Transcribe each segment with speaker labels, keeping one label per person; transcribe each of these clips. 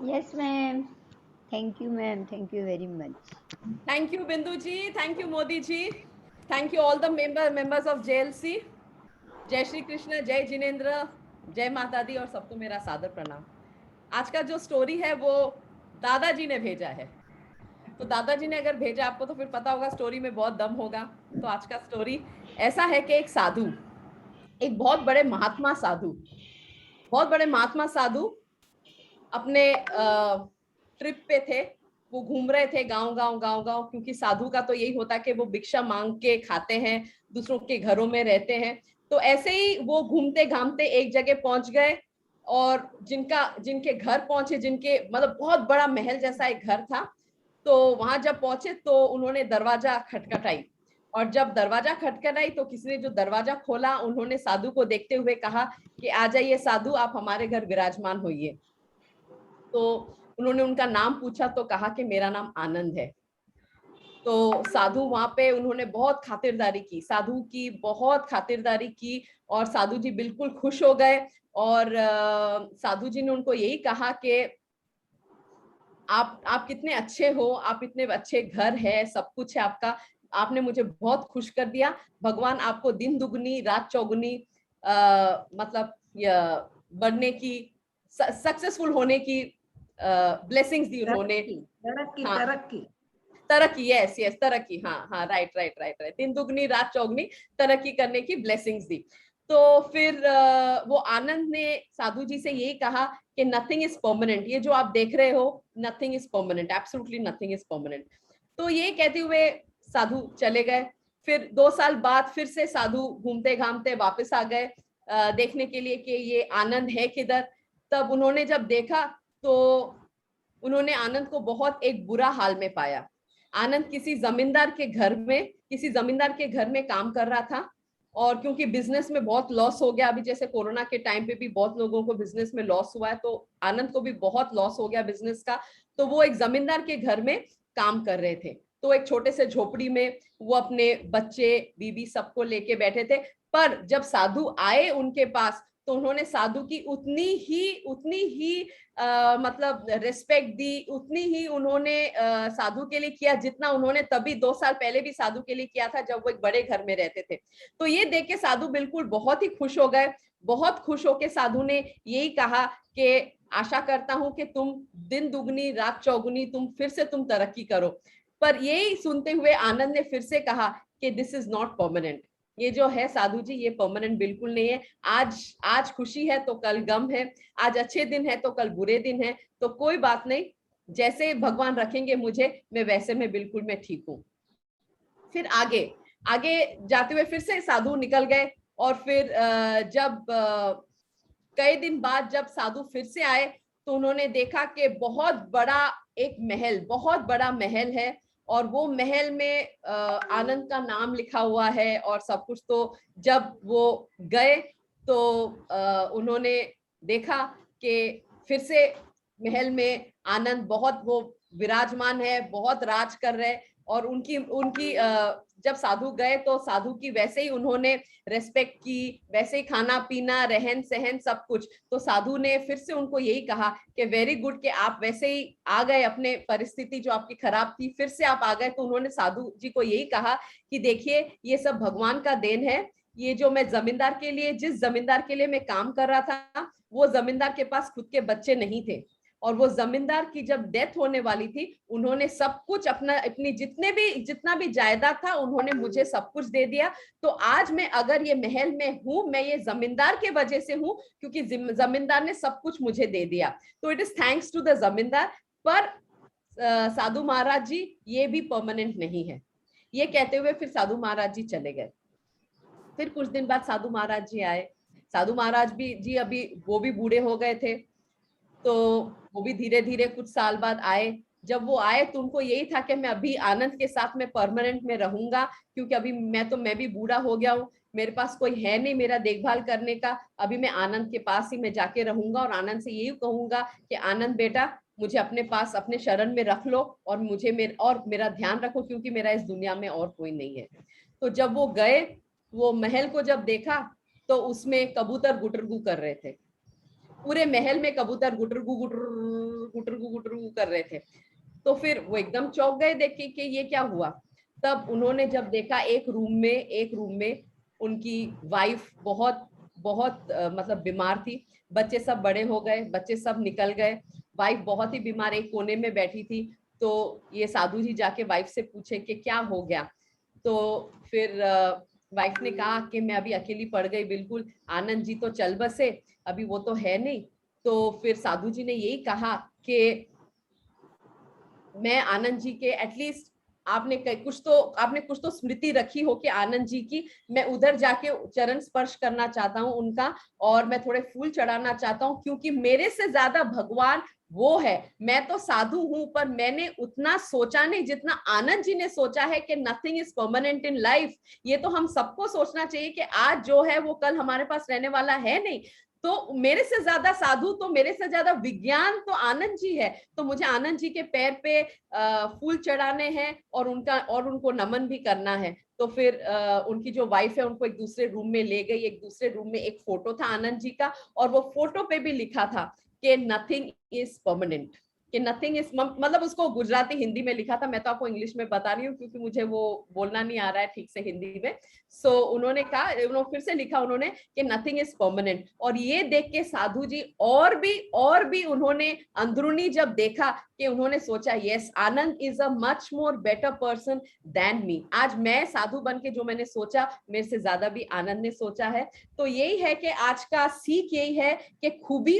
Speaker 1: Yes, ma'am. Thank you, ma'am. Thank you very much.
Speaker 2: Thank you, Bindu ji. Thank you, Modi ji. Thank you, all the members of JLC. जय श्री कृष्ण, जय जिनेन्द्र, जय माता दी और सबको मेरा सादर प्रणाम। आज का जो स्टोरी है वो दादाजी ने भेजा है। तो दादाजी ने अगर भेजा आपको तो फिर पता होगा स्टोरी में बहुत दम होगा। तो आज का स्टोरी ऐसा है कि एक साधु, एक बहुत बड़े महात्मा साधु अपने ट्रिप पे थे। वो घूम रहे थे गांव, क्योंकि साधु का तो यही होता है कि वो भिक्षा मांग के खाते हैं, दूसरों के घरों में रहते हैं। तो ऐसे ही वो घूमते घामते एक जगह पहुंच गए और जिनके घर पहुंचे, जिनके मतलब बहुत बड़ा महल जैसा एक घर था। तो वहां जब पहुंचे तो उन्होंने दरवाजा खटखटाई, और जब दरवाजा खटखटाई तो किसी ने जो दरवाजा खोला, उन्होंने साधु को देखते हुए कहा कि आ जाइए साधु, आप हमारे घर विराजमान होइए। तो उन्होंने उनका नाम पूछा तो कहा कि मेरा नाम आनंद है। तो साधु वहां पे उन्होंने बहुत खातिरदारी की, साधु की बहुत खातिरदारी की, और साधु जी बिल्कुल खुश हो गए। और साधु जी ने उनको यही कहा कि आप कितने अच्छे हो, आप इतने अच्छे घर है, सब कुछ है आपका, आपने मुझे बहुत खुश कर दिया। भगवान आपको दिन दुगनी रात चौगुनी मतलब बढ़ने की, सक्सेसफुल होने की ब्लेसिंग्स दी उन्होंने।
Speaker 3: तरक्की
Speaker 2: हाँ,
Speaker 3: तरक्की
Speaker 2: तरक्की, यस यस, तरक्की, हाँ हाँ, राइट राइट राइट राइट, दिन दुगनी रात चौगनी तरक्की करने की ब्लेसिंग्स दी। तो फिर वो आनंद ने साधु जी से यही कहा कि नथिंग इज परमानेंट, ये जो आप देख रहे हो nothing is permanent, absolutely nothing is permanent. तो ये कहते हुए साधु चले गए। फिर 2 साल बाद फिर से साधु घूमते घामते वापस आ गए देखने के लिए कि ये आनंद है किधर। तब उन्होंने जब देखा तो उन्होंने आनंद को बहुत एक बुरा हाल में पाया। आनंद किसी जमींदार के घर में काम कर रहा था, और क्योंकि बिजनेस में बहुत लॉस हो गया, अभी जैसे कोरोना के टाइम पे भी बहुत लोगों को बिजनेस में लॉस हुआ है, तो आनंद को भी बहुत लॉस हो गया बिजनेस का। तो वो एक जमींदार के घर में काम कर रहे थे। तो एक छोटे से झोपड़ी में वो अपने बच्चे बीबी सबको लेके बैठे थे। पर जब साधु आए उनके पास तो उन्होंने साधु की उतनी ही मतलब रिस्पेक्ट दी, उतनी ही उन्होंने साधु के लिए किया जितना उन्होंने तभी 2 साल पहले भी साधु के लिए किया था जब वो एक बड़े घर में रहते थे। तो ये देख के साधु बिल्कुल बहुत ही खुश हो गए। बहुत खुश होके साधु ने यही कहा कि आशा करता हूं कि तुम दिन दुगनी रात चौगुनी फिर से तुम तरक्की करो। पर यही सुनते हुए आनंद ने फिर से कहा कि दिस इज नॉट परमानेंट, ये जो है साधु जी ये परमानेंट बिल्कुल नहीं है। आज खुशी है तो कल गम है, आज अच्छे दिन है तो कल बुरे दिन है, तो कोई बात नहीं, जैसे भगवान रखेंगे मुझे मैं वैसे में बिल्कुल मैं ठीक हूँ। फिर आगे आगे जाते हुए फिर से साधु निकल गए। और फिर जब कई दिन बाद जब साधु फिर से आए तो उन्होंने देखा कि बहुत बड़ा महल है, और वो महल में आनंद का नाम लिखा हुआ है और सब कुछ। तो जब वो गए तो उन्होंने देखा कि फिर से महल में आनंद बहुत वो विराजमान है, बहुत राज कर रहे। और उनकी उनकी जब साधु गए तो साधु की वैसे ही उन्होंने रेस्पेक्ट की, वैसे ही खाना पीना रहन सहन सब कुछ। तो साधु ने फिर से उनको यही कहा कि वेरी गुड कि आप वैसे ही आ गए, अपने परिस्थिति जो आपकी खराब थी फिर से आप आ गए। तो उन्होंने साधु जी को यही कहा कि देखिए ये सब भगवान का देन है। ये जो मैं जिस जमींदार के लिए मैं काम कर रहा था वो जमींदार के पास खुद के बच्चे नहीं थे, और वो जमींदार की जब डेथ होने वाली थी उन्होंने सब कुछ अपनी जितना भी जायदाद था उन्होंने मुझे सब कुछ दे दिया। तो आज मैं अगर ये महल में हूं मैं ये जमींदार के वजह से हूं, क्योंकि जमींदार ने सब कुछ मुझे दे दिया। तो it is thanks to the zamindar. पर साधु महाराज जी ये भी परमानेंट नहीं है। ये कहते हुए फिर साधु महाराज जी चले गए। फिर कुछ दिन बाद साधु महाराज जी आए। साधु महाराज भी जी अभी वो भी बूढ़े हो गए थे, तो वो भी धीरे धीरे कुछ साल बाद आए। जब वो आए तो उनको यही था कि मैं अभी आनंद के साथ में परमानेंट में रहूंगा, क्योंकि अभी मैं भी बूढ़ा हो गया हूँ, मेरे पास कोई है नहीं मेरा देखभाल करने का। अभी मैं आनंद के पास ही मैं जाके रहूंगा और आनंद से यही कहूंगा कि आनंद बेटा मुझे अपने पास अपने शरण में रख लो और मेरा ध्यान रखो, क्योंकि मेरा इस दुनिया में और कोई नहीं है। तो जब वो गए, वो महल को जब देखा तो उसमें कबूतर गुटरगू कर रहे थे। पूरे महल में कबूतर गुटरगू गुटर गुटरगू गुटरगू कर रहे थे। तो फिर वो एकदम चौंक गए देख के कि ये क्या हुआ। तब उन्होंने जब देखा एक रूम में उनकी वाइफ बहुत बहुत मतलब बीमार थी। बच्चे सब बड़े हो गए, बच्चे सब निकल गए, वाइफ बहुत ही बीमार एक कोने में बैठी थी। तो ये साधु जी जाके वाइफ से पूछे कि क्या हो गया। तो फिर वाइफ ने कहा कि मैं अभी अकेली पड़ गई बिल्कुल, आनंद जी तो चल बसे, अभी वो तो है नहीं। तो फिर साधु जी ने यही कहा कि मैं आनंद जी के एटलीस्ट आपने कुछ तो स्मृति रखी हो कि आनंद जी की, मैं उधर जाके चरण स्पर्श करना चाहता हूँ उनका, और मैं थोड़े फूल चढ़ाना चाहता हूँ, क्योंकि मेरे से ज्यादा भगवान वो है। मैं तो साधु हूं, पर मैंने उतना सोचा नहीं जितना आनंद जी ने सोचा है कि nothing is permanent in life. ये तो हम सबको सोचना चाहिए कि आज जो है वो कल हमारे पास रहने वाला है नहीं। तो मेरे से ज्यादा साधु, तो मेरे से ज्यादा विज्ञान तो आनंद जी है। तो मुझे आनंद जी के पैर पे फूल चढ़ाने हैं और उनको नमन भी करना है। तो फिर उनकी जो वाइफ है उनको एक दूसरे रूम में ले गई। एक दूसरे रूम में एक फोटो था आनंद जी का, और वो फोटो पे भी लिखा था कि नथिंग इज परमानेंट, कि नथिंग इज, मतलब उसको गुजराती हिंदी में लिखा था, मैं तो आपको इंग्लिश में बता रही हूँ क्योंकि मुझे वो बोलना नहीं आ रहा है ठीक से हिंदी में। सो उन्होंने कहा, उन्होंने फिर से लिखा उन्होंने कि नथिंग इज परमानेंट। और ये देख के साधु जी और भी उन्होंने अंदरूनी जब देखा कि उन्होंने सोचा yes, Anand is a much more better person than me. आज मैं साधु बन के जो मैंने सोचा, मेरे से ज्यादा भी आनंद ने सोचा है। तो यही है कि आज का सीख यही है कि खूबी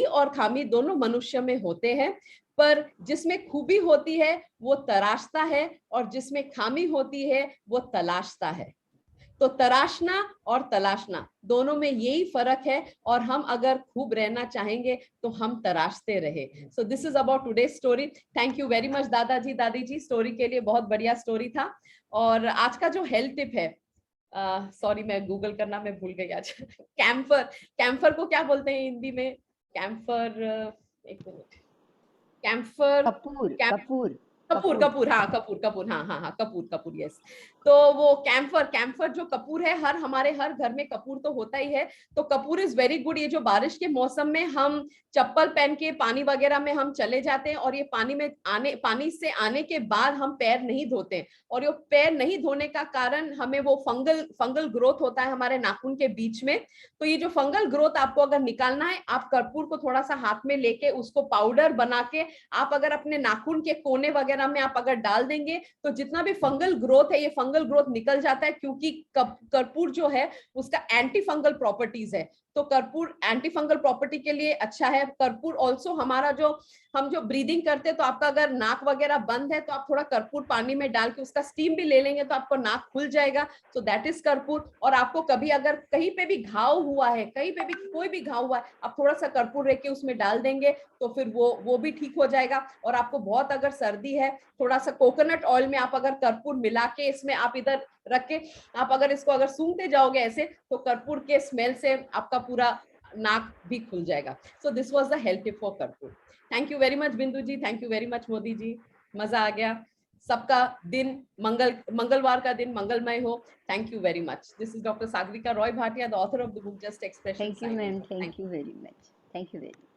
Speaker 2: और खामी दोनों मनुष्य में होते हैं, पर जिसमें खूबी होती है वो तराशता है, और जिसमें खामी होती है वो तलाशता है। तो तराशना और तलाशना दोनों में यही फर्क है, और हम अगर खूब रहना चाहेंगे तो हम तराशते रहे। So this is about today story. Thank you very much दादाजी दादी जी, स्टोरी के लिए। बहुत बढ़िया स्टोरी था। और आज का जो हेल्थ टिप है, सॉरी मैं गूगल करना मैं भूल गई आज। कैम्फर, कैम्फर को क्या बोलते हैं हिंदी में? कैम्फर, एक मिनट, कैम्फर,
Speaker 1: कपूर, कपूर,
Speaker 2: कपूर,
Speaker 1: कपूर।
Speaker 2: कपूर, हाँ कपूर, कपूर, हाँ हाँ हाँ, कपूर, कपूर, यस। तो वो कैम्फर जो कपूर है, हमारे हर घर में कपूर तो होता ही है। तो कपूर इज वेरी गुड। ये जो बारिश के मौसम में हम चप्पल पहन के पानी वगैरह में हम चले जाते हैं, और ये पानी से आने के बाद हम पैर नहीं धोते हैं, और ये पैर नहीं धोने का कारण हमें वो फंगल ग्रोथ होता है हमारे नाखून के बीच में। तो ये जो फंगल ग्रोथ आपको अगर निकालना है, आप कर्पूर को थोड़ा सा हाथ में लेके उसको पाउडर बना के आप अगर अपने नाखून के कोने वगैरह में आप अगर डाल देंगे, तो जितना भी फंगल ग्रोथ है, ये फंगल ग्रोथ निकल जाता है, क्योंकि कर्पूर जो है उसका एंटी फंगल प्रॉपर्टीज है। तो कर्पूर एंटी फंगल प्रॉपर्टी के लिए अच्छा है। कर्पूर ऑल्सो हमारा हम जो ब्रीदिंग करते हैं, तो आपका अगर नाक वगैरह बंद है तो आप थोड़ा कर्पूर पानी में डाल के उसका स्टीम भी ले लेंगे तो आपको नाक खुल जाएगा। तो दैट इज कर्पूर। और आपको कभी अगर कहीं पे भी घाव हुआ है, कहीं पे भी कोई भी घाव हुआ है, आप थोड़ा सा कर्पूर रख के उसमें डाल देंगे तो फिर वो भी ठीक हो जाएगा। और आपको बहुत अगर सर्दी है, थोड़ा सा कोकोनट ऑयल में आप अगर कर्पूर मिला के इसमें आप इधर रख के आप अगर इसको अगर सूंघते जाओगे ऐसे, तो कर्पूर के स्मेल से आपका पूरा नाक भी खुल जाएगा। So this was the health tip for कर्पूर। Thank you very much Bindu ji, thank you very much Modi ji, मजा आ गया। सबका दिन मंगलवार का दिन मंगलमय हो। Thank you very much. This is doctor Sagarika Roy Bhatia, the author of the book just expression
Speaker 1: Thank you,
Speaker 2: signing
Speaker 1: ma'am.
Speaker 2: Of. Thank
Speaker 1: Thank
Speaker 2: you.
Speaker 1: you very much. Thank you very much.